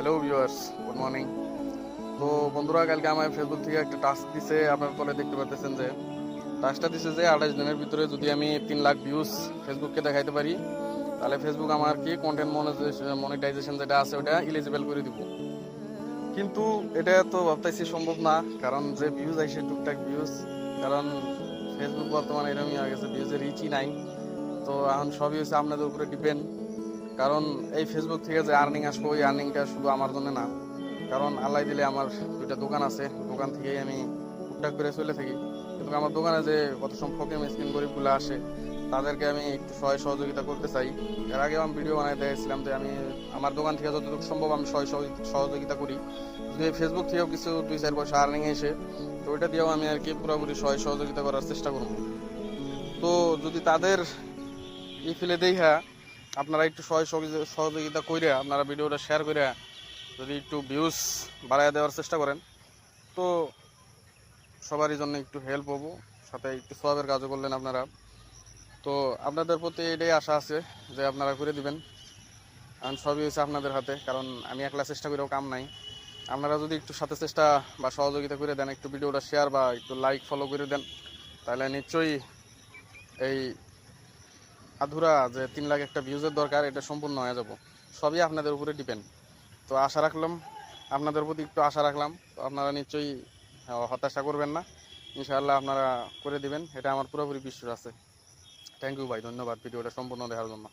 Hello viewers, good morning. তো বন্ধুরা, কালকে আমার ফেসবুক থেকে একটা টাস্ক দিছে। আপনারা তলে দেখতে পাচ্ছেন যে টাস্কটা দিছে যে 28 দিনের ভিতরে যদি আমি 3 লাখ ভিউজ ফেসবুককে দেখাইতে পারি, তাহলে ফেসবুক আমার কি কন্টেন্ট মনিটাইজেশন যেটা আছে ওটা এলিজিবল করে দিব। কিন্তু এটা তো ভাবতেছি সম্ভব না, কারণ যে ভিউজ আইসে টুকটাক ভিউজ, কারণ ফেসবুক বর্তমানে এরকমই হয়ে গেছে, ভিউজের রিচই নাই। তো এখন সবই হচ্ছে আপনাদের উপরে ডিপেন্ড, কারণ এই ফেসবুক থেকে যে আর্নিং আসবে ওই আর্নিংটা শুধু আমার জন্য না, কারণ আল্লাহ দিলে আমার দুইটা দোকান আছে, দোকান থেকেই আমি টুকটাক করে চলে থাকি। কিন্তু আমার দোকানে যে কত সব ফকির মিসকিন গরিবগুলো আসে, তাদেরকে আমি একটু সহযোগিতা করতে চাই। এর আগে আমি ভিডিও বানাই দেখেছিলাম যে আমি আমার দোকান থেকে যতটুকু সম্ভব আমি সহযোগিতা করি। যদি ফেসবুক থেকেও কিছু 2-4 পয়সা আর্নিং এসে, তো ওইটা দিয়েও আমি আর কি পুরোপুরি সহযোগিতা করার চেষ্টা করব। তো যদি তাদের ফেলে দেখা আপনারা একটু সহযোগিতা করে আপনারা ভিডিওটা শেয়ার করে যদি একটু ভিউজ বাড়ায় দেওয়ার চেষ্টা করেন, তো সবারই জন্য একটু হেল্প হবো, সাথে একটু সওয়াবের কাজও করলেন আপনারা। তো আপনাদের প্রতি এটাই আশা আছে যে আপনারা করে দিবেন। কারণ সবই হচ্ছে আপনাদের হাতে, কারণ আমি একলা চেষ্টা করেও কাম নাই। আপনারা যদি একটু সাথে চেষ্টা বা সহযোগিতা করে দেন, একটু ভিডিওটা শেয়ার বা একটু লাইক ফলো করে দেন, তাহলে নিশ্চয়ই এই আধুরা যে 3 লাখ একটা ভিউজের দরকার এটা সম্পূর্ণ হয়ে যাব। সবই আপনাদের উপরে ডিপেন্ড। তো আশা রাখলাম, আপনাদের প্রতি একটু আশা রাখলাম, তো আপনারা নিশ্চয়ই হতাশা করবেন না, ইনশাআল্লাহ আপনারা করে দিবেন, এটা আমার পুরোপুরি বিশ্বাস আছে। থ্যাংক ইউ ভাই, ধন্যবাদ ভিডিওটা সম্পূর্ণ দেখার জন্য।